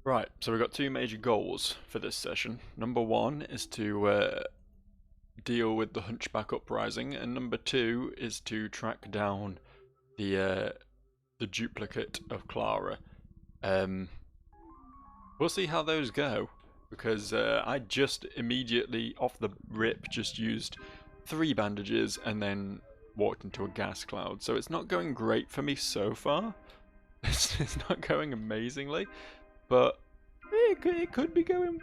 Right, so we've got two major goals for this session. Number one is to deal with the Hunchback uprising, and number two is to track down the duplicate of Clara. Um, we'll see how those go, because I just immediately, off the rip, just used 3 bandages and then walked into a gas cloud. So it's not going great for me so far. It's not going amazingly, but it could be going.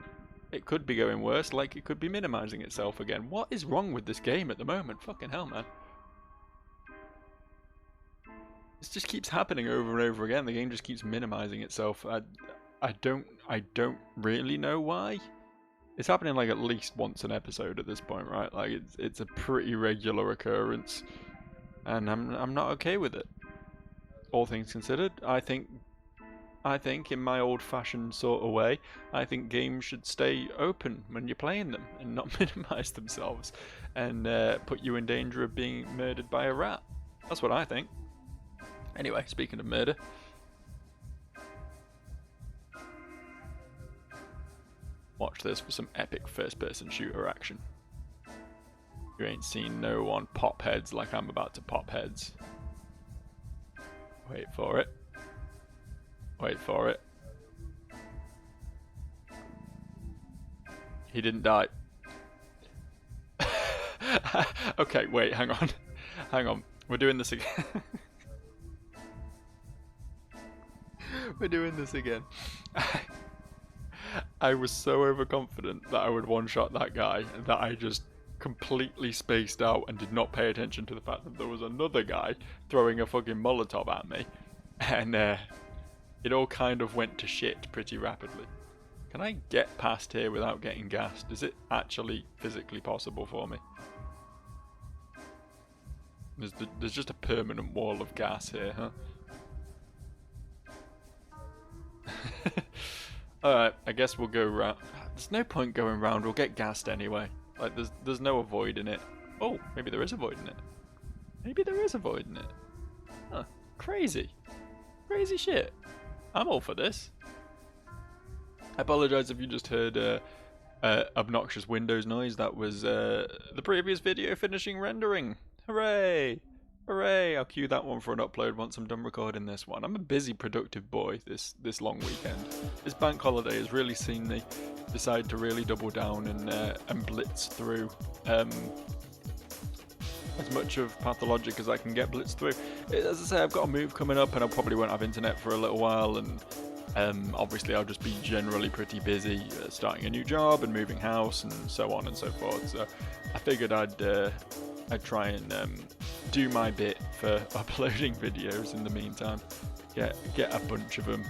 It could be going worse. Like it could be minimizing itself again. What is wrong with this game at the moment? Fucking hell, man! This just keeps happening over and over again. The game just keeps minimizing itself. I don't really know why. It's happening like at least once an episode at this point, right? Like it's a pretty regular occurrence, and I'm not okay with it. All things considered, I think in my old-fashioned sort of way, I think games should stay open when you're playing them and not minimize themselves and put you in danger of being murdered by a rat. That's what I think. Anyway, speaking of murder, watch this for some epic first-person shooter action. You ain't seen no one pop heads like I'm about to pop heads. Wait for it. Wait for it. He didn't die. Okay, wait, hang on. Hang on. We're doing this again. We're doing this again. I was so overconfident that I would one-shot that guy that I just completely spaced out and did not pay attention to the fact that there was another guy throwing a fucking Molotov at me. And it all kind of went to shit pretty rapidly. Can I get past here without getting gassed? Is it actually physically possible for me? There's just a permanent wall of gas here, huh? Alright, I guess we'll go round. There's no point going round, we'll get gassed anyway. Like, there's no avoiding it. Oh, maybe there is avoiding it. Maybe there is avoiding it. Huh, crazy. Crazy shit. I'm all for this. I apologise if you just heard obnoxious Windows noise. That was the previous video finishing rendering. Hooray! Hooray! I'll cue that one for an upload once I'm done recording this one. I'm a busy, productive boy this long weekend. This bank holiday has really seen me decide to really double down and blitz through as much of Pathologic as I can get blitzed through. As I say, I've got a move coming up and I probably won't have internet for a little while, and obviously I'll just be generally pretty busy starting a new job and moving house and so on and so forth. So I figured I'd try and do my bit for uploading videos in the meantime. Get a bunch of them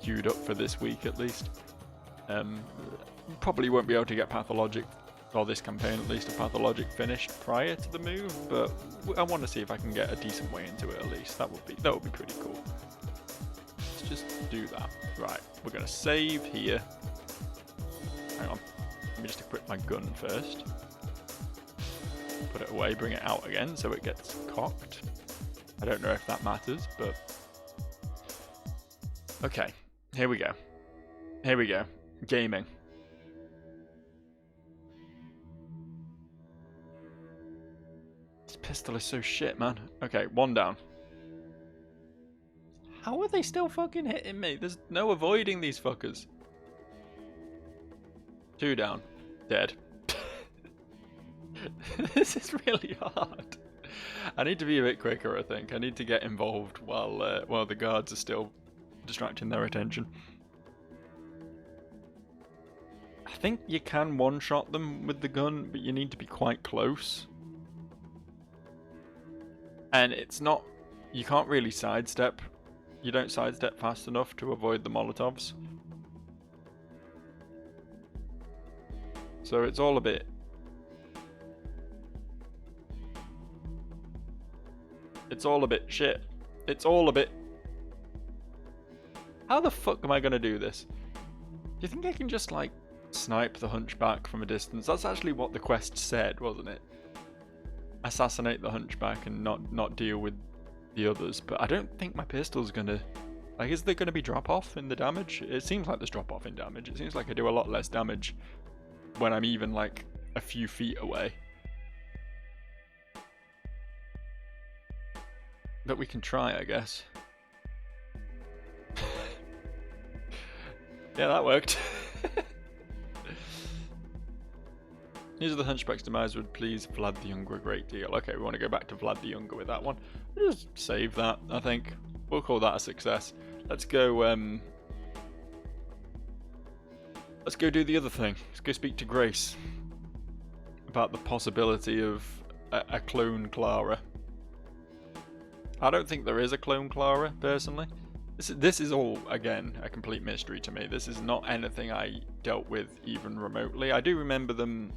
queued up for this week at least. Probably won't be able to get Pathologic, or this campaign at least, a Pathologic finished prior to the move, but I want to see if I can get a decent way into it at least. That would be pretty cool. Let's just do that. Right, we're gonna save here. Hang on, let me just equip my gun first. Put it away, bring it out again so it gets cocked. I don't know if that matters, but okay, here we go. Here we go. Gaming. This pistol is so shit, man. Okay, one down. How are they still fucking hitting me? There's no avoiding these fuckers. 2 down. Dead. This is really hard. I need to be a bit quicker, I think. I need to get involved while the guards are still distracting their attention. I think you can one-shot them with the gun, but you need to be quite close. And it's not... You can't really sidestep. You don't sidestep fast enough to avoid the Molotovs. So it's all a bit... It's all a bit shit. It's all a bit... How the fuck am I gonna do this? Do you think I can just, like, snipe the Hunchback from a distance? That's actually what the quest said, wasn't it? Assassinate the Hunchback and not deal with the others. But I don't think my pistol's gonna Like, is there going to be drop-off in the damage? It seems like there's drop-off in damage. It seems like I do a lot less damage when I'm even, like, a few feet away. But we can try, I guess. Yeah, that worked. News of the Hunchback's demise would please Vlad the Younger a great deal. Okay, we want to go back to Vlad the Younger with that one. We'll just save that, I think. We'll call that a success. Let's go, let's go do the other thing. Let's go speak to Grace about the possibility of a clone Clara. I don't think there is a clone Clara, personally. This is all, again, a complete mystery to me. This is not anything I dealt with even remotely. I do remember them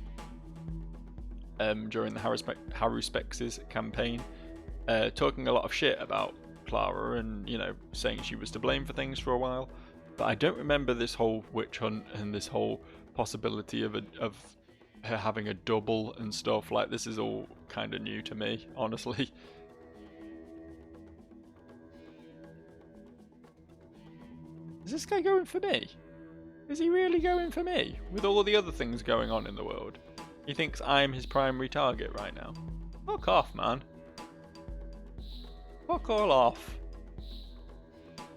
during the Haruspex's campaign talking a lot of shit about Clara and, you know, saying she was to blame for things for a while. But I don't remember this whole witch hunt and this whole possibility of her having a double and stuff. Like, this is all kind of new to me, honestly. Is this guy going for me? Is he really going for me? With all the other things going on in the world? He thinks I'm his primary target right now. Fuck off, man. Fuck all off.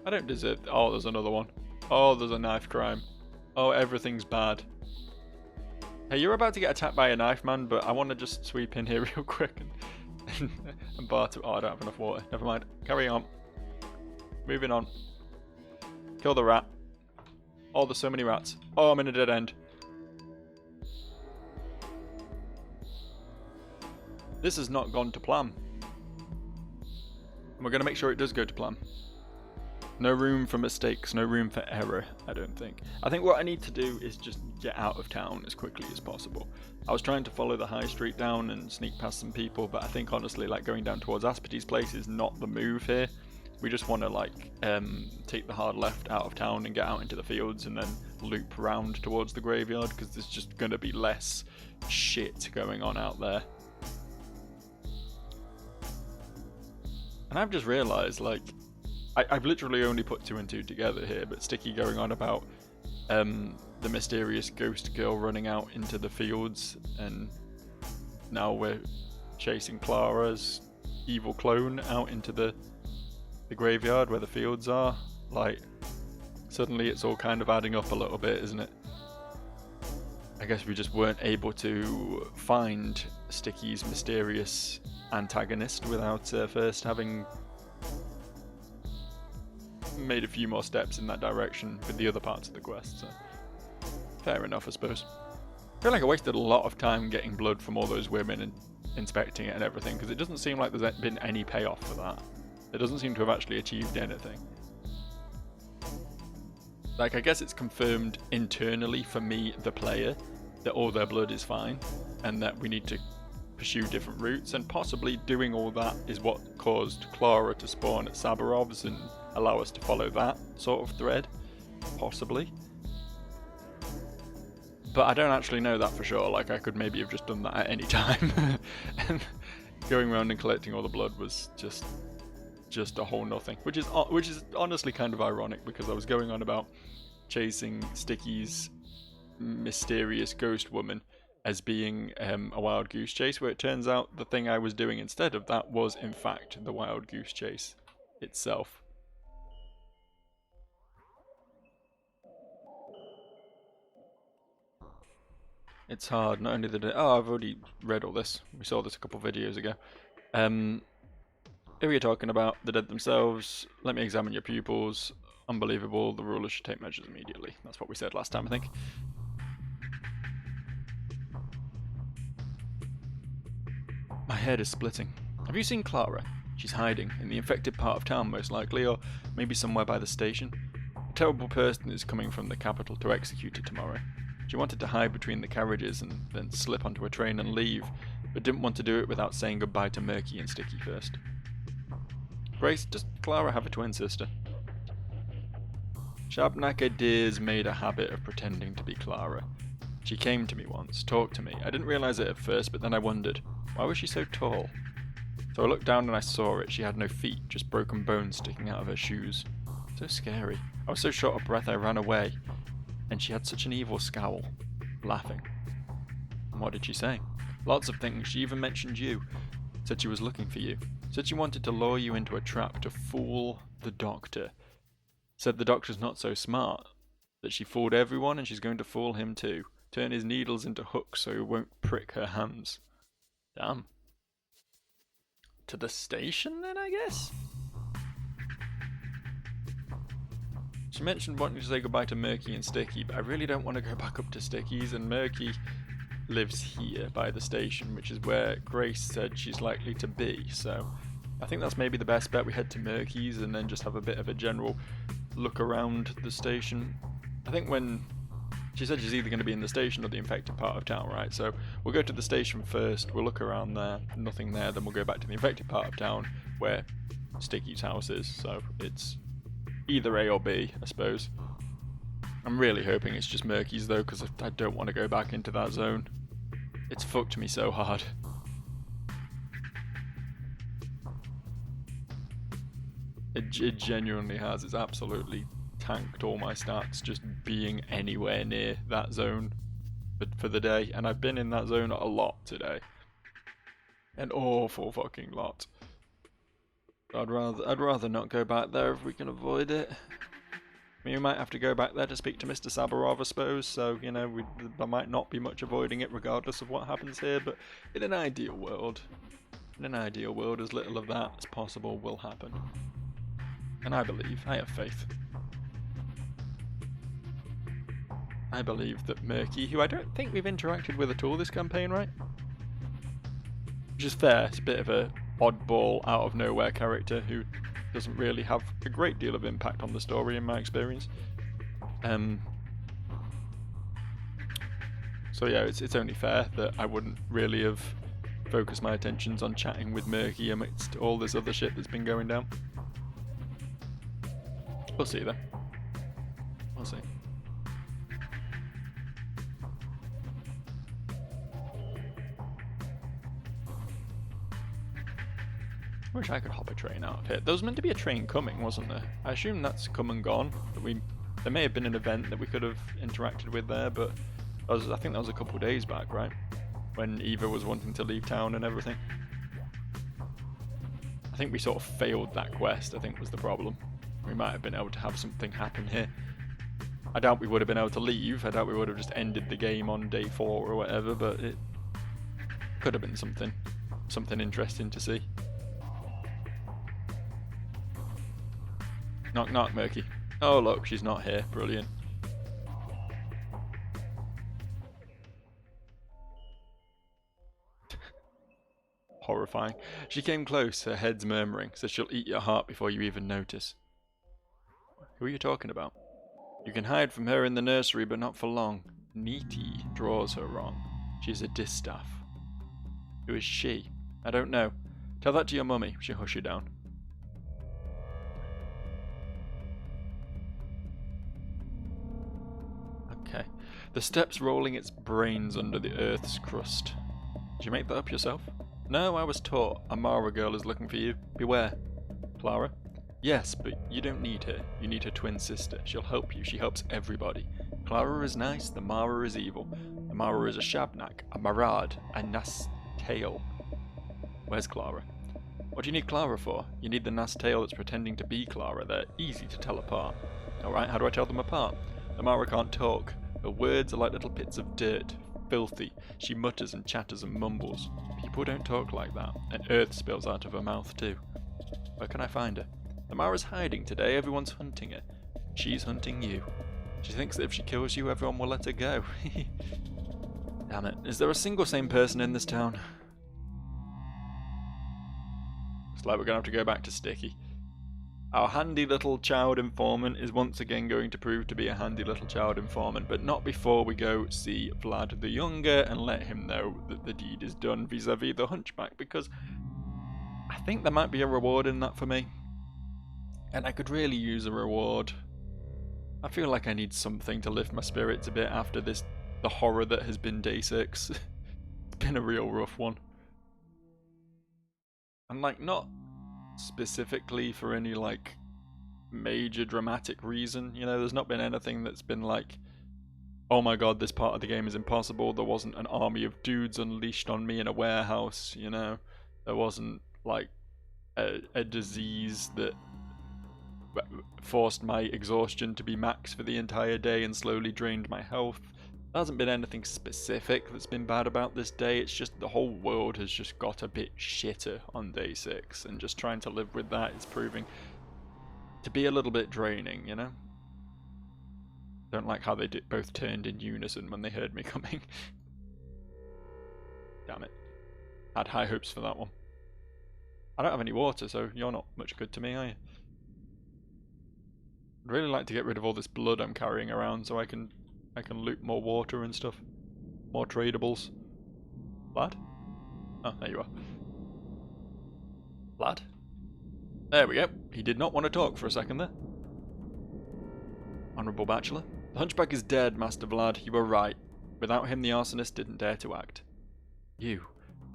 I don't deserve... Oh, there's another one. Oh, there's a knife crime. Oh, everything's bad. Hey, you're about to get attacked by a knife, man, but I want to just sweep in here real quick and barter... Oh, I don't have enough water. Never mind. Carry on. Moving on. Kill the rat. Oh, there's so many rats. Oh, I'm in a dead end. This has not gone to plan. And we're going to make sure it does go to plan. No room for mistakes, no room for error, I don't think. I think what I need to do is just get out of town as quickly as possible. I was trying to follow the high street down and sneak past some people, but I think honestly, like, going down towards Aspety's place is not the move here. We just want to, like, take the hard left out of town and get out into the fields and then loop around towards the graveyard, because there's just going to be less shit going on out there. And I've just realised, like, I've literally only put 2 and 2 together here, but Sticky going on about the mysterious ghost girl running out into the fields, and now we're chasing Clara's evil clone out into the graveyard where the fields are. Like, suddenly it's all kind of adding up a little bit, isn't it? I guess we just weren't able to find Sticky's mysterious antagonist without first having made a few more steps in that direction with the other parts of the quest, so fair enough, I suppose. I feel like I wasted a lot of time getting blood from all those women and inspecting it and everything, because it doesn't seem like there's been any payoff for that. It doesn't seem to have actually achieved anything. Like, I guess it's confirmed internally for me, the player, that all their blood is fine, and that we need to pursue different routes, and possibly doing all that is what caused Clara to spawn at Sabarov's and allow us to follow that sort of thread, possibly. But I don't actually know that for sure. Like, I could maybe have just done that at any time. And going around and collecting all the blood was just a whole nothing, which is honestly kind of ironic, because I was going on about chasing Sticky's mysterious ghost woman as being a wild goose chase, where it turns out the thing I was doing instead of that was in fact the wild goose chase itself. It's hard. Not only did oh, I've already read all this. We saw this a couple of videos ago. Here we are talking about the dead themselves. Let me examine your pupils. Unbelievable. The ruler should take measures immediately. That's what we said last time, I think. My head is splitting. Have you seen Clara? She's hiding in the infected part of town, most likely, or maybe somewhere by the station. A terrible person is coming from the capital to execute her tomorrow. She wanted to hide between the carriages and then slip onto a train and leave, but didn't want to do it without saying goodbye to Murky and Sticky first. Grace, does Clara have a twin sister? Shabnaka Deers made a habit of pretending to be Clara. She came to me once, talked to me. I didn't realise it at first, but then I wondered, why was she so tall? So I looked down and I saw it. She had no feet, just broken bones sticking out of her shoes. So scary. I was so short of breath I ran away, and she had such an evil scowl, laughing. And what did she say? Lots of things. She even mentioned you. Said she was looking for you. Said she wanted to lure you into a trap to fool the doctor. Said the doctor's not so smart. That she fooled everyone and she's going to fool him too. Turn his needles into hooks so he won't prick her hands. Damn. To the station then, I guess? She mentioned wanting to say goodbye to Murky and Sticky, but I really don't want to go back up to Sticky's, and Murky lives here by the station, which is where Grace said she's likely to be, so I think that's maybe the best bet. We head to Murky's and then just have a bit of a general look around the station. I think when she said she's either going to be in the station or the infected part of town, right? So we'll go to the station first, we'll look around there, nothing there, then we'll go back to the infected part of town where Sticky's house is, so it's either A or B, I suppose. I'm really hoping it's just Murky's though, because I don't want to go back into that zone. It's fucked me so hard. It genuinely has. It's absolutely tanked all my stats just being anywhere near that zone for the day, and I've been in that zone a lot today. An awful fucking lot. I'd rather not go back there if we can avoid it. I mean, we might have to go back there to speak to Mr. Sabarov, I suppose, so, you know, there might not be much avoiding it regardless of what happens here, but in an ideal world, as little of that as possible will happen. And I have faith. I believe that Murky, who I don't think we've interacted with at all this campaign, right? Which is fair, it's a bit of a oddball, out of nowhere character who doesn't really have a great deal of impact on the story in my experience. So yeah, it's only fair that I wouldn't really have focused my attentions on chatting with Murky amidst all this other shit that's been going down. We'll see then. We'll see. I wish I could hop a train out of here. There was meant to be a train coming, wasn't there? I assume that's come and gone. There may have been an event that we could have interacted with there, but I think that was a couple of days back, right? When Eva was wanting to leave town and everything. I think we sort of failed that quest, I think was the problem. We might have been able to have something happen here. I doubt we would have been able to leave. I doubt we would have just ended the game on day 4 or whatever, but it could have been something interesting to see. Knock knock, Murky. Oh look, she's not here. Brilliant. Horrifying. She came close, her head's murmuring, says she'll eat your heart before you even notice. Who are you talking about? You can hide from her in the nursery, but not for long. Neety draws her wrong. She's a distaff. Who is she? I don't know. Tell that to your mummy. She'll hush you down. Okay. The steps rolling its brains under the earth's crust. Did you make that up yourself? No, I was taught. A Mara girl is looking for you. Beware. Clara? Yes, but you don't need her. You need her twin sister. She'll help you. She helps everybody. Clara is nice, the Mara is evil. The Mara is a Shabnak, a Marad, a Nastail. Where's Clara? What do you need Clara for? You need the Nastail that's pretending to be Clara. They're easy to tell apart. Alright, how do I tell them apart? The Mara can't talk. Her words are like little bits of dirt. Filthy. She mutters and chatters and mumbles. People don't talk like that. And earth spills out of her mouth too. Where can I find her? The Mara's hiding today, everyone's hunting her. She's hunting you. She thinks that if she kills you, everyone will let her go. Damn it. Is there a single sane person in this town? Looks like we're going to have to go back to Sticky. Our handy little child informant is once again going to prove to be a handy little child informant, but not before we go see Vlad the Younger and let him know that the deed is done vis-a-vis the Hunchback, because I think there might be a reward in that for me. And I could really use a reward. I feel like I need something to lift my spirits a bit after the horror that has been day 6. It's been a real rough one. And like, not specifically for any like major dramatic reason. You know, there's not been anything that's been like, oh my god, this part of the game is impossible. There wasn't an army of dudes unleashed on me in a warehouse, you know. There wasn't like a disease that forced my exhaustion to be max for the entire day and slowly drained my health. There hasn't been anything specific that's been bad about this day. It's just the whole world has just got a bit shitter on day 6, and just trying to live with that is proving to be a little bit draining, you know? Don't like how they both turned in unison when they heard me coming. Damn it. Had high hopes for that one. I don't have any water, so you're not much good to me, are you? I'd really like to get rid of all this blood I'm carrying around so I can loot more water and stuff. More tradables. Lad? Oh, there you are. Lad? There we go. He did not want to talk for a second there. Honourable Bachelor. The Hunchback is dead, Master Vlad. You were right. Without him, the arsonist didn't dare to act. You.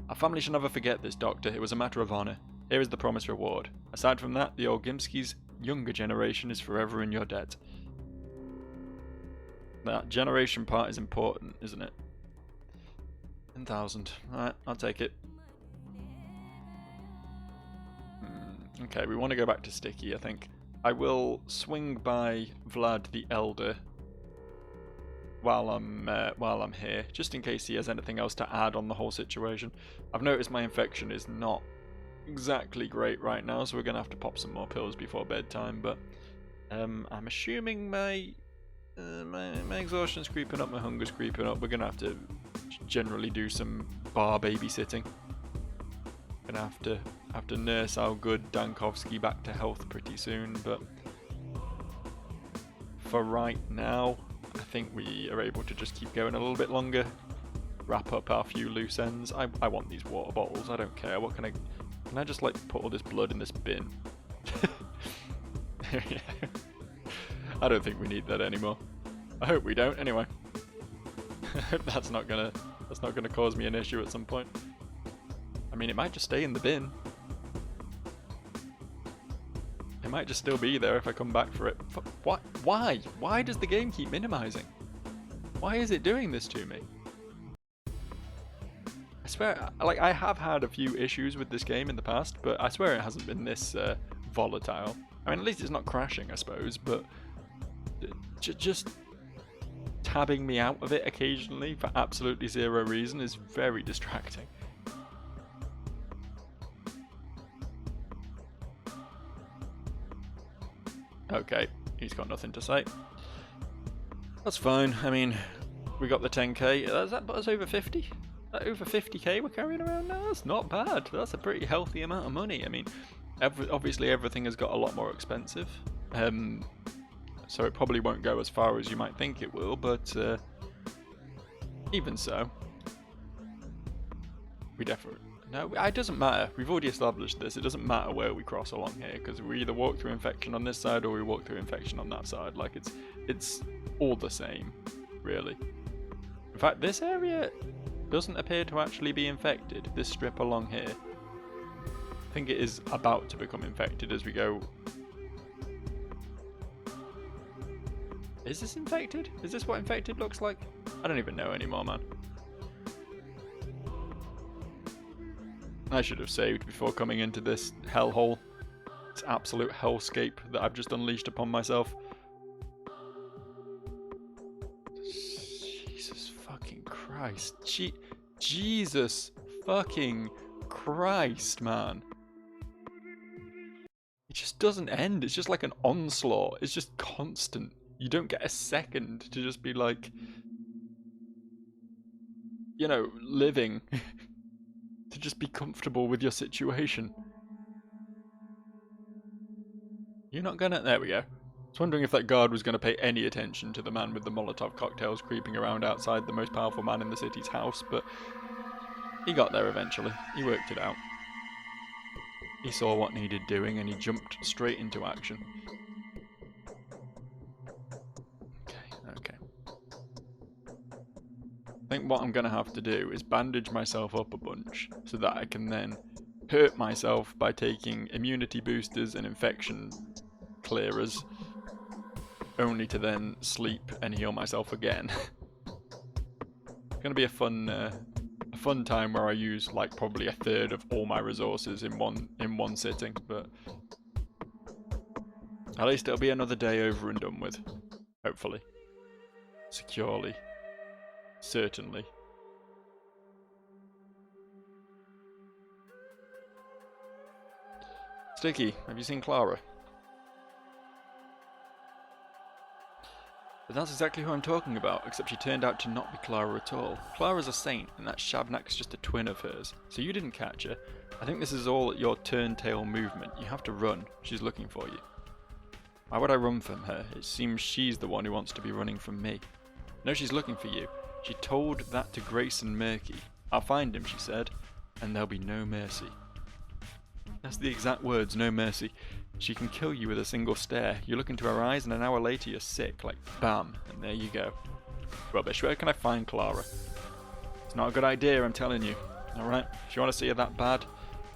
Our family shall never forget this, Doctor. It was a matter of honour. Here is the promised reward. Aside from that, the Orgimski's younger generation is forever in your debt. That generation part is important, isn't it? 10,000. Alright, I'll take it. Okay, we want to go back to Sticky, I think. I will swing by Vlad the Elder while I'm here, just in case he has anything else to add on the whole situation. I've noticed my infection is not exactly great right now, so we're going to have to pop some more pills before bedtime, but I'm assuming my exhaustion's creeping up, my hunger's creeping up. We're going to have to generally do some bar babysitting. Gonna have to nurse our good Dankovsky back to health pretty soon, but for right now, I think we are able to just keep going a little bit longer, wrap up our few loose ends. I want these water bottles, I don't care. What can I just like put all this blood in this bin? I don't think we need that anymore. I hope we don't anyway. I hope that's not gonna cause me an issue at some point. I mean, it might just stay in the bin. It might just still be there if I come back for it. What? Why? Why does the game keep minimizing? Why is it doing this to me? I swear, like, I have had a few issues with this game in the past, but I swear it hasn't been this volatile. I mean, at least it's not crashing, I suppose, but just tabbing me out of it occasionally for absolutely zero reason is very distracting. Okay, he's got nothing to say. That's fine. I mean, we got the 10k. Does that put us over 50? Is that over 50k we're carrying around now? That's not bad. That's a pretty healthy amount of money. I mean, obviously everything has got a lot more expensive. So it probably won't go as far as you might think it will, but even so, we definitely... No, it doesn't matter. We've already established this. It doesn't matter where we cross along here, because we either walk through infection on this side or we walk through infection on that side. Like, it's all the same, really. In fact, this area doesn't appear to actually be infected, this strip along here. I think it is about to become infected as we go. Is this infected? Is this what infected looks like? I don't even know anymore, man. I should have saved before coming into this hellhole. This absolute hellscape that I've just unleashed upon myself. Jesus fucking Christ. Jesus fucking Christ, man. It just doesn't end. It's just like an onslaught. It's just constant. You don't get a second to just be like, you know, living. To just be comfortable with your situation. You're not gonna... There we go. I was wondering if that guard was going to pay any attention to the man with the Molotov cocktails creeping around outside the most powerful man in the city's house, but he got there eventually. He worked it out. He saw what needed doing and he jumped straight into action. Okay. I think what I'm going to have to do is bandage myself up a bunch so that I can then hurt myself by taking immunity boosters and infection clearers, only to then sleep and heal myself again. It's gonna be a fun time where I use like probably a third of all my resources in one sitting, but at least it'll be another day over and done with. Hopefully. Securely. Certainly. Sticky, have you seen Clara? But that's exactly who I'm talking about, except she turned out to not be Clara at all. Clara's a saint, and that Shabnak's just a twin of hers, so you didn't catch her. I think this is all your turn-tail movement. You have to run. She's looking for you. Why would I run from her? It seems she's the one who wants to be running from me. No, she's looking for you. She told that to Grace and Murky. I'll find him, she said, and there'll be no mercy. That's the exact words, no mercy. She can kill you with a single stare. You look into her eyes and an hour later you're sick, like bam, and there you go. Rubbish, where can I find Clara? It's not a good idea, I'm telling you. Alright, if you want to see her that bad,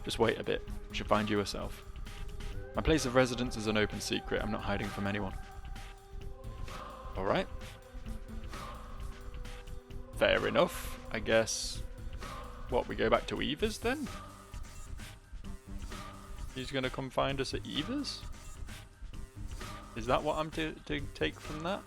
just wait a bit. She'll find you herself. My place of residence is an open secret. I'm not hiding from anyone. Alright. Fair enough, I guess. What, we go back to Eva's then? He's gonna come find us at Eva's? Is that what I'm to take from that?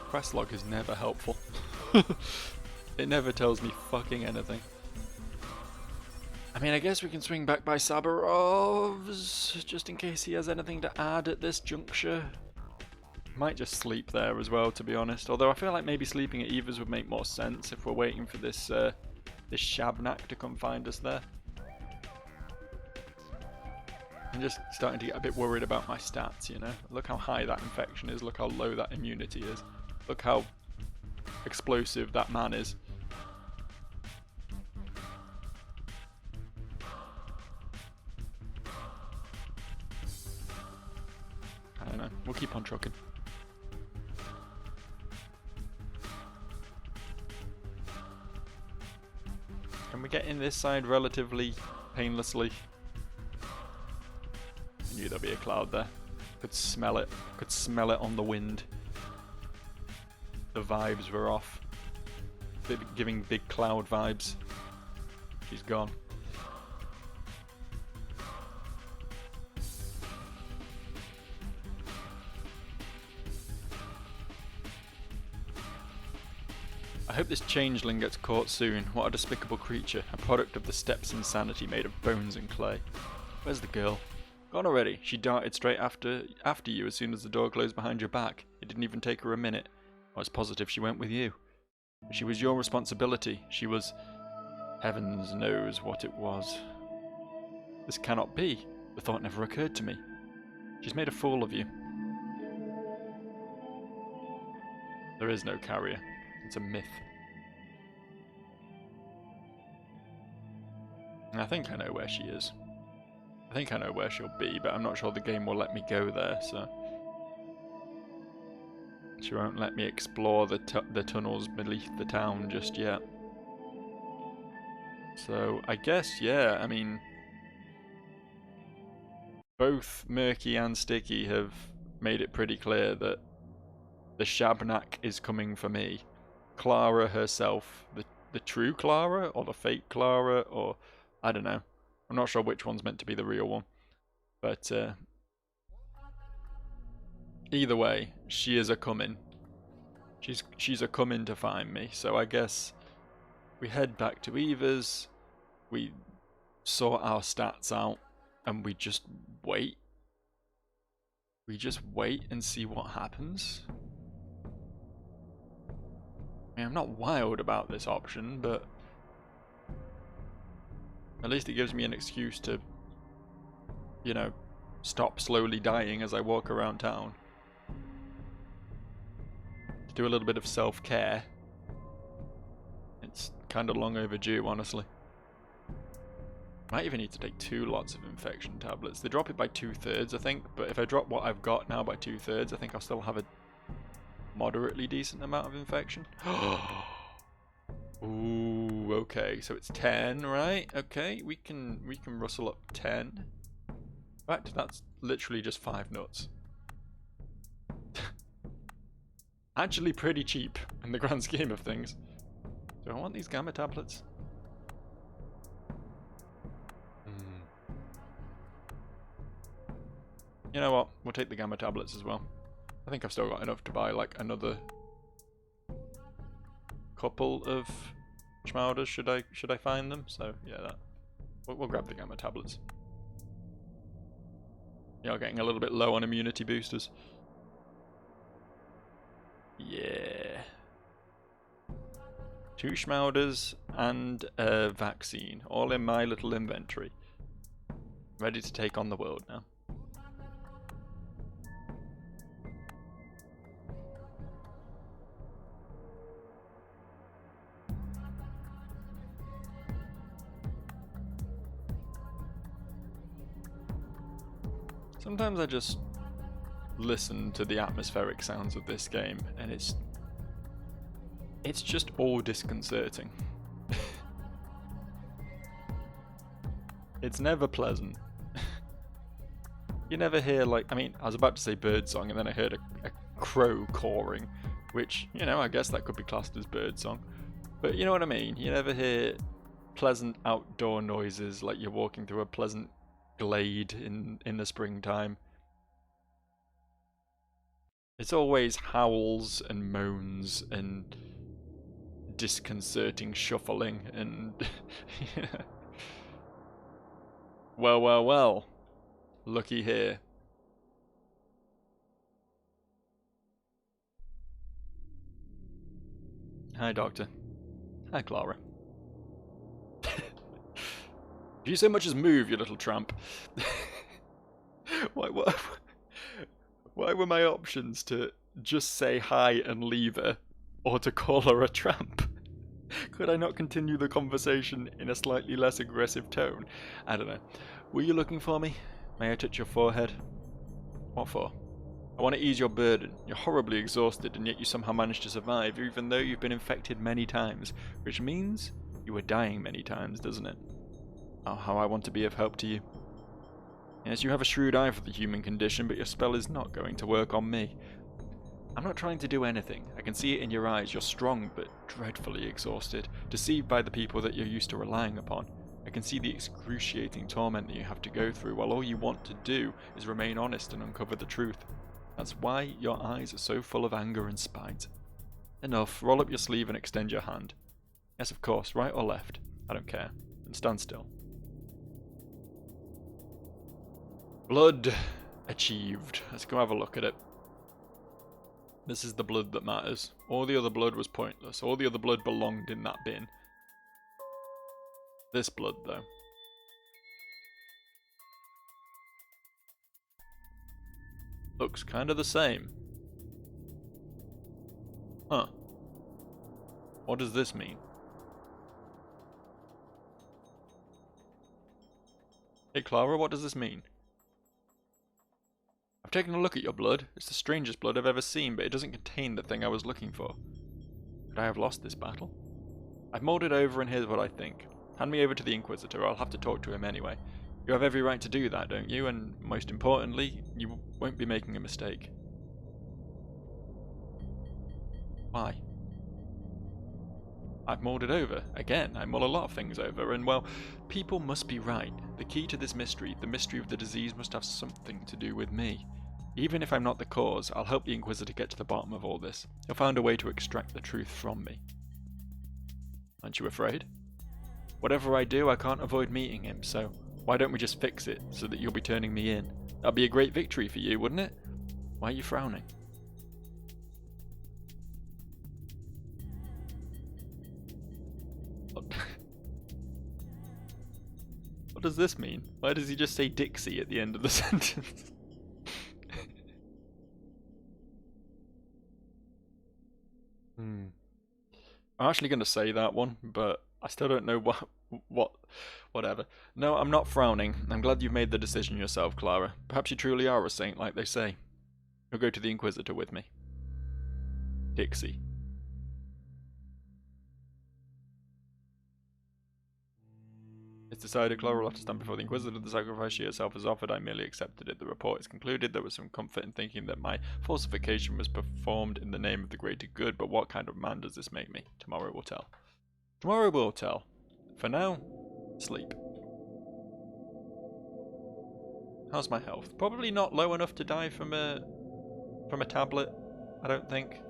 Quest log is never helpful. It never tells me fucking anything. I mean, I guess we can swing back by Sabarov's, just in case he has anything to add at this juncture. Might just sleep there as well, to be honest. Although I feel like maybe sleeping at Eva's would make more sense if we're waiting for this this Shabnak to come find us there. I'm just starting to get a bit worried about my stats, you know? Look how high that infection is, look how low that immunity is. Look how explosive that man is. I don't know. We'll keep on trucking. Can we get in this side relatively painlessly? I knew there'd be a cloud there. Could smell it. Could smell it on the wind. The vibes were off. Giving big cloud vibes. She's gone. I hope this changeling gets caught soon. What a despicable creature. A product of the steppes' insanity made of bones and clay. Where's the girl? Gone already. She darted straight after you as soon as the door closed behind your back. It didn't even take her a minute. I was positive she went with you. She was your responsibility. She was... Heavens knows what it was. This cannot be. The thought never occurred to me. She's made a fool of you. There is no carrier. It's a myth. I think I know where she is. I think I know where she'll be, but I'm not sure the game will let me go there, so... She won't let me explore the tunnels beneath the town just yet. So, I guess, yeah, I mean... Both Murky and Sticky have made it pretty clear that the Shabnak is coming for me. Clara herself, the true Clara, or the fake Clara, or... I don't know. I'm not sure which one's meant to be the real one. But, either way, she is a-coming. She's a-coming to find me, so I guess we head back to Eva's, we sort our stats out, and we just wait. We just wait and see what happens. I mean, I'm not wild about this option, but at least it gives me an excuse to, you know, stop slowly dying as I walk around town. To do a little bit of self-care. It's kind of long overdue, honestly. Might even need to take 2 lots of infection tablets. They drop it by 2/3, I think, but if I drop what I've got now by 2/3, I think I'll still have a moderately decent amount of infection. Ooh, okay, so it's 10, right? Okay, we can rustle up 10. In fact, that's literally just 5 nuts. Actually pretty cheap in the grand scheme of things. Do I want these gamma tablets? You know what? We'll take the gamma tablets as well. I think I've still got enough to buy like another couple of schmauders should I find them. So yeah, we'll grab the gamma tablets. You're getting a little bit low on immunity boosters. Yeah. 2 schmauders and a vaccine, all in my little inventory. Ready to take on the world now. Sometimes I just listen to the atmospheric sounds of this game and it's just all disconcerting. It's never pleasant. You never hear like, I mean, I was about to say birdsong and then I heard a crow cawing, which, you know, I guess that could be classed as birdsong. But you know what I mean? You never hear pleasant outdoor noises like you're walking through a pleasant glade in the springtime. It's always howls and moans and disconcerting shuffling and yeah. Well, looky here. Hi, Doctor. Hi, Clara. Do you so much as move, you little tramp? Why were my options to just say hi and leave her, or to call her a tramp? Could I not continue the conversation in a slightly less aggressive tone? I don't know. Were you looking for me? May I touch your forehead? What for? I want to ease your burden. You're horribly exhausted, and yet you somehow managed to survive, even though you've been infected many times, which means you were dying many times, doesn't it? Oh, how I want to be of help to you. Yes, you have a shrewd eye for the human condition, but your spell is not going to work on me. I'm not trying to do anything. I can see it in your eyes. You're strong, but dreadfully exhausted, deceived by the people that you're used to relying upon. I can see the excruciating torment that you have to go through, while all you want to do is remain honest and uncover the truth. That's why your eyes are so full of anger and spite. Enough. Roll up your sleeve and extend your hand. Yes, of course. Right or left. I don't care. And stand still. Blood achieved. Let's go have a look at it. This is the blood that matters. All the other blood was pointless. All the other blood belonged in that bin. This blood, though. Looks kind of the same. Huh. What does this mean? Hey Clara, what does this mean? I've taken a look at your blood. It's the strangest blood I've ever seen, but it doesn't contain the thing I was looking for. Could I have lost this battle? I've mulled it over and here's what I think. Hand me over to the Inquisitor, I'll have to talk to him anyway. You have every right to do that, don't you? And most importantly, you won't be making a mistake. Why? I've mulled it over. Again, I mull a lot of things over, and well, people must be right. The key to this mystery, the mystery of the disease, must have something to do with me. Even if I'm not the cause, I'll help the Inquisitor get to the bottom of all this. He'll find a way to extract the truth from me. Aren't you afraid? Whatever I do, I can't avoid meeting him, so why don't we just fix it so that you'll be turning me in? That'd be a great victory for you, wouldn't it? Why are you frowning? What does this mean? Why does he just say Dixie at the end of the sentence? I'm actually going to say that one, but I still don't know What? Whatever. No, I'm not frowning. I'm glad you've made the decision yourself, Clara. Perhaps you truly are a saint, like they say. You'll go to the Inquisitor with me. Dixie. It's decided Clara will have to stand before the Inquisitor. The sacrifice she herself has offered, I merely accepted it. The report is concluded. There was some comfort in thinking that my falsification was performed in the name of the greater good, but what kind of man does this make me? Tomorrow will tell. Tomorrow will tell. For now, sleep. How's my health? Probably not low enough to die from a tablet, I don't think.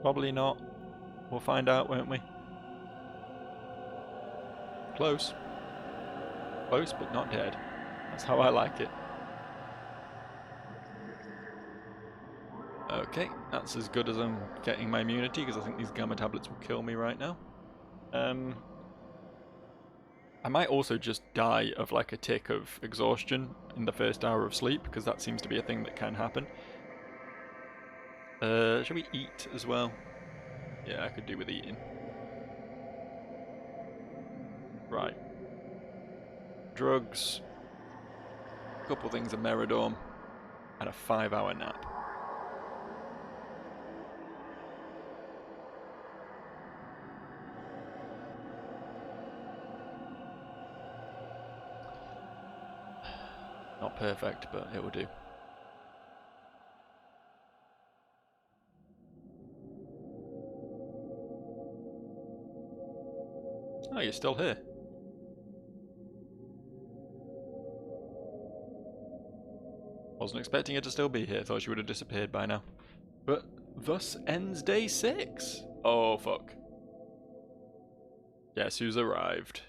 Probably not. We'll find out, won't we? Close. Close, but not dead. That's how I like it. Okay, that's as good as I'm getting my immunity, because I think these gamma tablets will kill me right now. I might also just die of like a tick of exhaustion in the first hour of sleep, because that seems to be a thing that can happen. Shall we eat as well? Yeah, I could do with eating. Right. Drugs. A couple things of Meridorm. And a 5-hour nap. Not perfect, but it will do. Oh, you're still here. Wasn't expecting it to still be here. Thought she would have disappeared by now. But thus ends day 6. Oh, fuck. Guess who's arrived?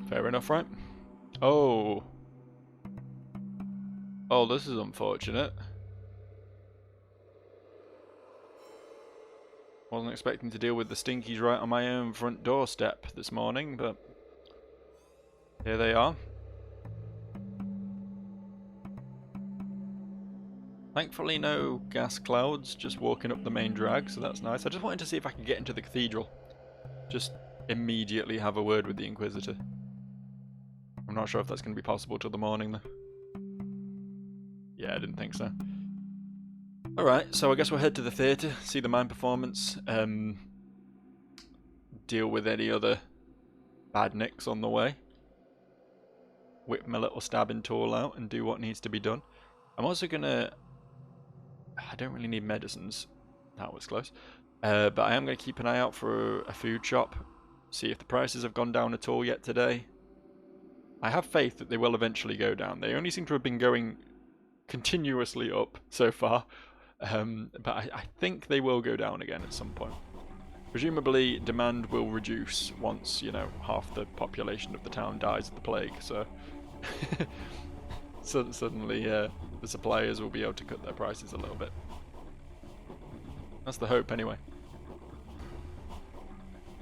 Fair enough, right? Oh. Oh, this is unfortunate. Wasn't expecting to deal with the stinkies right on my own front doorstep this morning, but here they are. Thankfully no gas clouds, just walking up the main drag, so that's nice. I just wanted to see if I could get into the cathedral. Just immediately have a word with the Inquisitor. I'm not sure if that's going to be possible till the morning though. Yeah, I didn't think so. Alright, so I guess we'll head to the theatre, see the mime performance, deal with any other bad nicks on the way. Whip my little stabbing tool out and do what needs to be done. I'm also gonna... I don't really need medicines. That was close. But I am going to keep an eye out for a food shop. See if the prices have gone down at all yet today. I have faith that they will eventually go down. They only seem to have been going continuously up so far. But I think they will go down again at some point. Presumably, demand will reduce once, you know, half the population of the town dies of the plague. So, so suddenly, the suppliers will be able to cut their prices a little bit. That's the hope, anyway.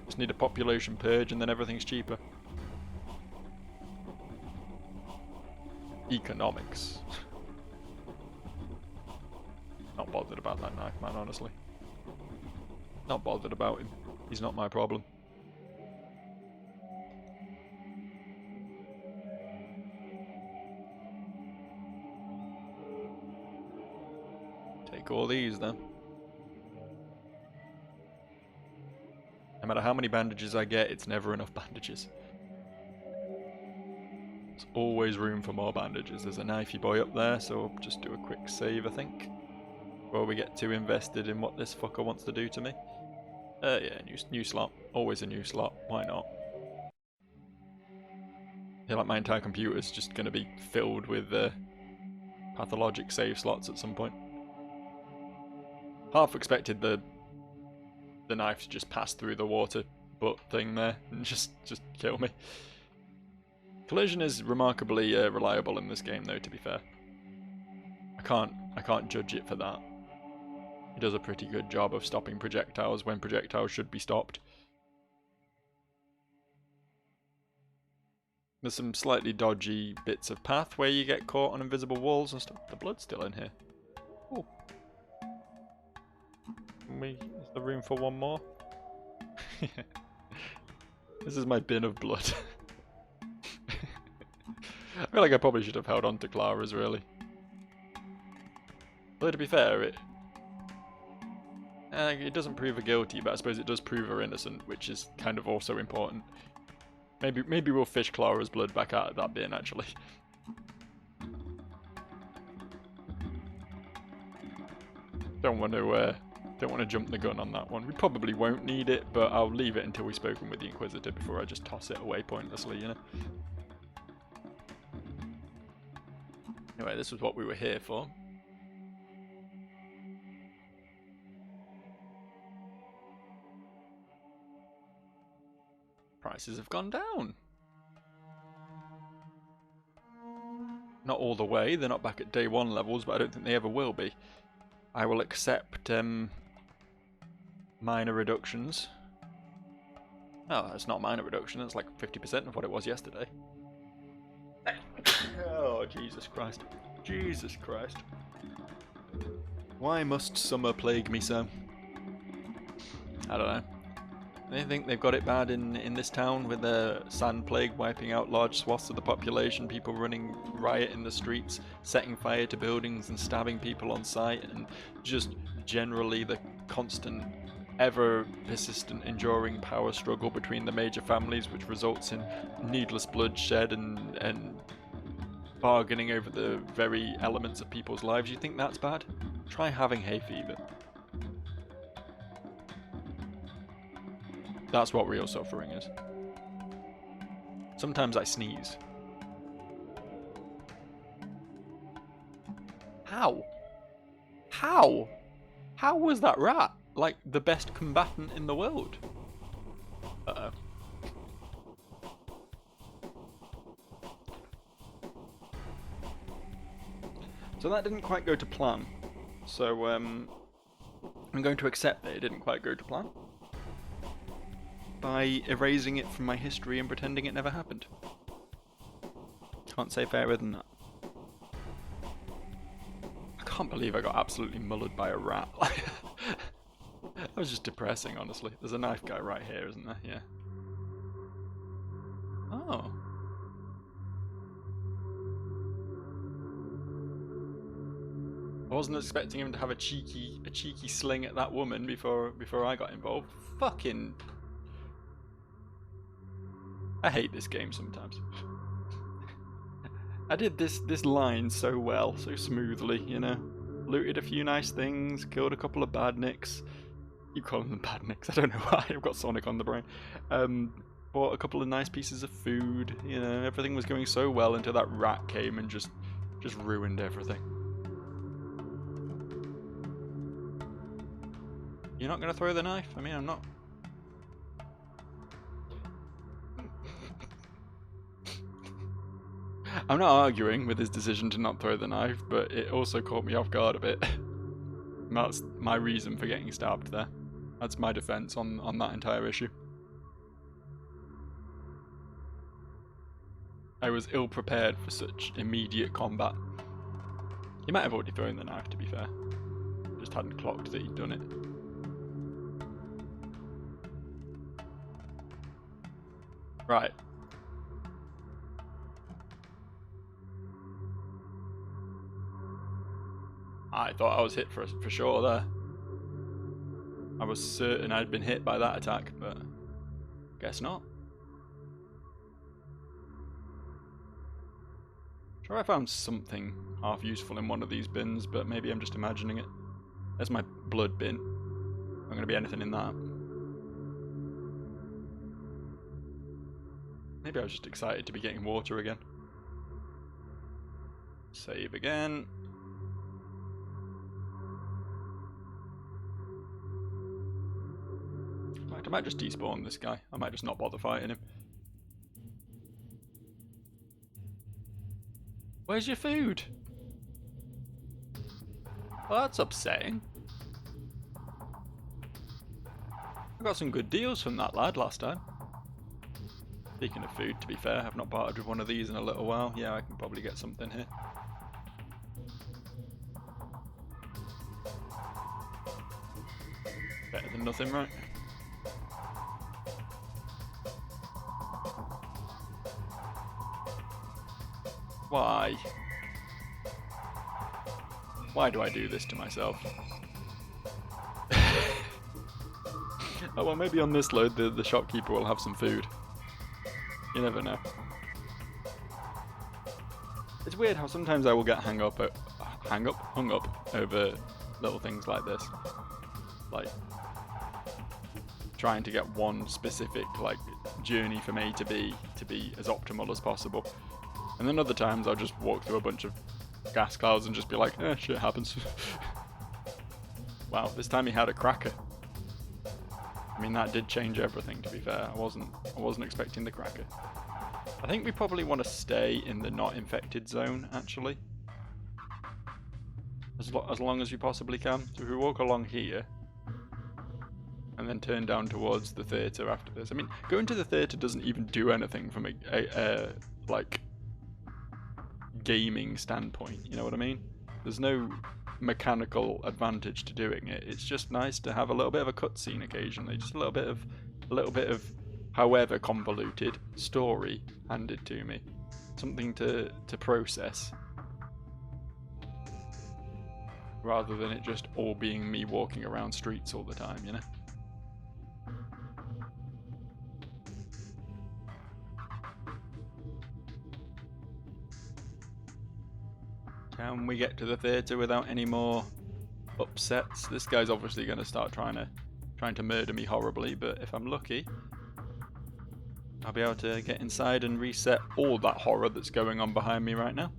Just need a population purge, and then everything's cheaper. Economics. Not bothered about that knife man, honestly. Not bothered about him. He's not my problem. Take all these then. No matter how many bandages I get, it's never enough bandages. always room for more bandages. There's a knifey boy up there, so I'll just do a quick save, I think, before we get too invested in what this fucker wants to do to me. Yeah, new slot. Always a new slot. Why not? I feel like my entire computer is just going to be filled with Pathologic save slots at some point. Half expected the knife to just pass through the water butt thing there and just kill me. Collision is remarkably reliable in this game, though. To be fair, I can't judge it for that. It does a pretty good job of stopping projectiles when projectiles should be stopped. There's some slightly dodgy bits of path where you get caught on invisible walls and stuff. The blood's still in here. Oh. Is there room for one more? This is my bin of blood. I feel like I probably should have held on to Clara's, really. Though to be fair, it doesn't prove her guilty, but I suppose it does prove her innocent, which is kind of also important. Maybe we'll fish Clara's blood back out of that bin, actually. Don't want to jump the gun on that one. We probably won't need it, but I'll leave it until we've spoken with the Inquisitor before I just toss it away pointlessly, you know. Anyway, this was what we were here for. Prices have gone down. Not all the way, they're not back at day 1 levels, but I don't think they ever will be. I will accept minor reductions. Oh, it's not minor reduction, it's like 50% of what it was yesterday. Oh, Jesus Christ. Jesus Christ. Why must summer plague me so? I don't know. They think they've got it bad in this town with the sand plague wiping out large swaths of the population, people running riot in the streets, setting fire to buildings and stabbing people on sight, and just generally the constant, ever persistent, enduring power struggle between the major families, which results in needless bloodshed and bargaining over the very elements of people's lives. You think that's bad? Try having hay fever. That's what real suffering is. Sometimes I sneeze. How? How? How was that rat, like, the best combatant in the world? Uh-oh. So that didn't quite go to plan. So, I'm going to accept that it didn't quite go to plan by erasing it from my history and pretending it never happened. Can't say fairer than that. I can't believe I got absolutely mullered by a rat. That was just depressing, honestly. There's a knife guy right here, isn't there? Yeah. Oh. I wasn't expecting him to have a cheeky sling at that woman before I got involved. Fucking... I hate this game sometimes. I did this line so well, so smoothly, you know. Looted a few nice things, killed a couple of badniks. You call them badniks, I don't know why, I've got Sonic on the brain. Bought a couple of nice pieces of food, you know, everything was going so well until that rat came and just ruined everything. You're not going to throw the knife? I mean, I'm not... I'm not arguing with his decision to not throw the knife, but it also caught me off guard a bit. That's my reason for getting stabbed there. That's my defense on that entire issue. I was ill prepared for such immediate combat. He might have already thrown the knife, to be fair. Just hadn't clocked that he'd done it. Right. I thought I was hit for sure there. I was certain I'd been hit by that attack, but guess not. Sure, I found something half useful in one of these bins, but maybe I'm just imagining it. There's my blood bin. Not going to be anything in that. Maybe I was just excited to be getting water again. Save again. I might just despawn this guy. I might just not bother fighting him. Where's your food? Well, that's upsetting. I got some good deals from that lad last time. Speaking of food, to be fair, I've not bartered with one of these in a little while. Yeah, I can probably get something here. Better than nothing, right? Why? Why do I do this to myself? Oh well, maybe on this load the shopkeeper will have some food. You never know. It's weird how sometimes I will get hung up over little things like this. Like trying to get one specific like journey from A to B to be as optimal as possible. And then other times I'll just walk through a bunch of gas clouds and just be like, shit happens. Wow, this time he had a cracker. I mean, that did change everything, to be fair. I wasn't expecting the cracker. I think we probably want to stay in the not infected zone, actually. As long as you possibly can. So if we walk along here, and then turn down towards the theatre after this. I mean, going to the theatre doesn't even do anything from a like gaming standpoint, you know what I mean? There's no mechanical advantage to doing it. It's just nice to have a little bit of a cutscene occasionally, just a little bit of however convoluted story handed to me, something to process, rather than it just all being me walking around streets all the time, you know? Can we get to the theatre without any more upsets? This guy's obviously going to start trying to murder me horribly, but if I'm lucky, I'll be able to get inside and reset all that horror that's going on behind me right now.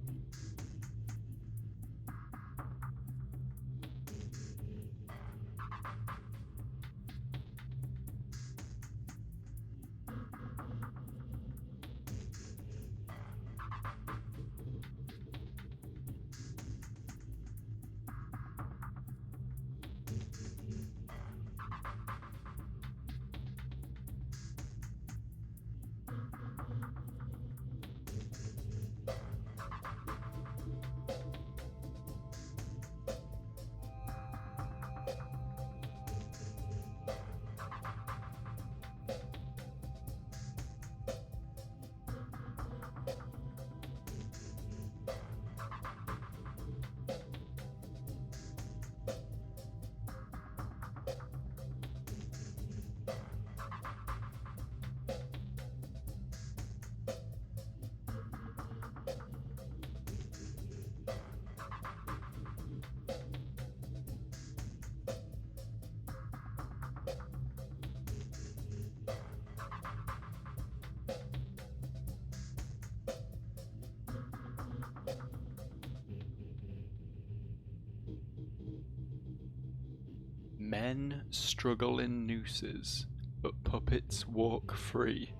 Men struggle in nooses, but puppets walk free.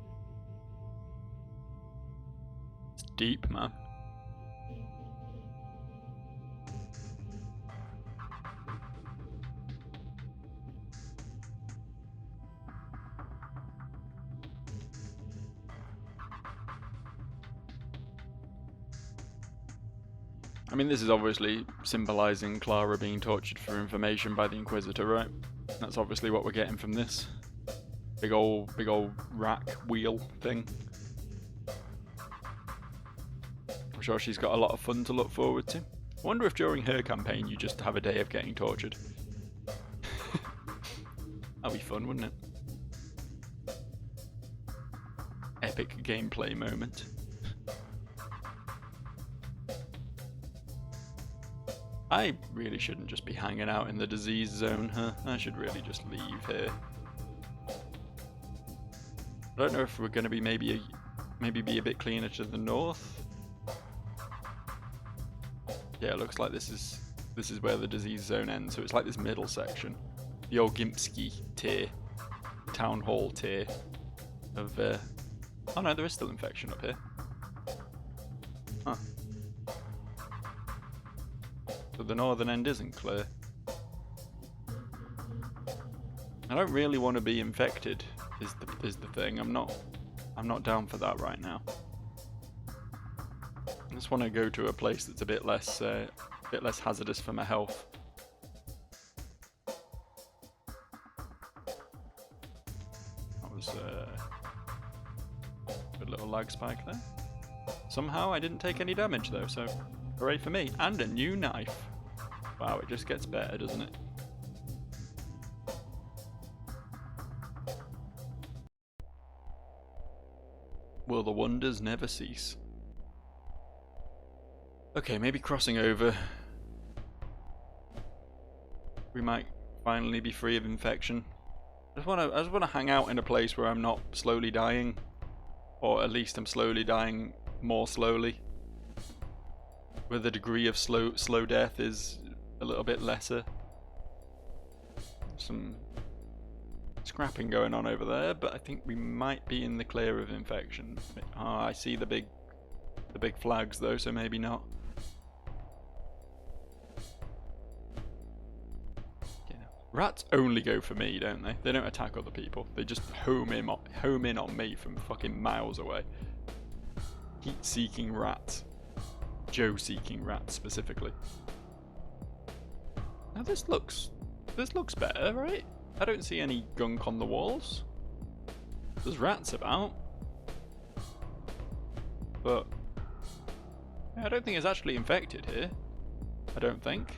It's deep, man. I mean, this is obviously symbolising Clara being tortured for information by the Inquisitor, right? That's obviously what we're getting from this big old rack wheel thing. I'm sure she's got a lot of fun to look forward to. I wonder if during her campaign you just have a day of getting tortured. That'd be fun, wouldn't it? Epic gameplay moment. I really shouldn't just be hanging out in the disease zone, huh? I should really just leave here. I don't know if we're going to be maybe be a bit cleaner to the north. Yeah, it looks like this is where the disease zone ends. So it's like this middle section, the old Gimpsky tier, town hall tier of. Oh no, there is still infection up here. Huh. So the northern end isn't clear. I don't really want to be infected. Is the thing. I'm not down for that right now. I just want to go to a place that's a bit less hazardous for my health. That was a good little lag spike there. Somehow I didn't take any damage though, so hooray for me. And a new knife. Wow, it just gets better, doesn't it? Will the wonders never cease? Okay, maybe crossing over. We might finally be free of infection. I just want to hang out in a place where I'm not slowly dying, or at least I'm slowly dying more slowly, where the degree of slow death is a little bit lesser. Some scrapping going on over there, but I think we might be in the clear of infection. Oh, I see the big flags though, so maybe not. Yeah. Rats only go for me, don't they? They don't attack other people. They just home in on me from fucking miles away. Heat-seeking rats. Joe-seeking rats specifically. Now this looks better, right? I don't see any gunk on the walls. There's rats about. But I don't think it's actually infected here. I don't think.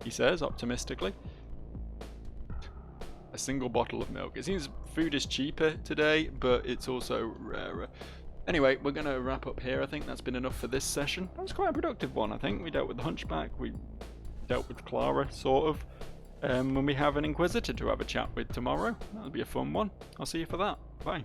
He says, optimistically. A single bottle of milk. It seems food is cheaper today, but it's also rarer. Anyway, we're going to wrap up here. I think that's been enough for this session. That was quite a productive one, I think. We dealt with the Hunchback. We dealt with Clara, sort of. When we have an Inquisitor to have a chat with tomorrow. That'll be a fun one. I'll see you for that. Bye.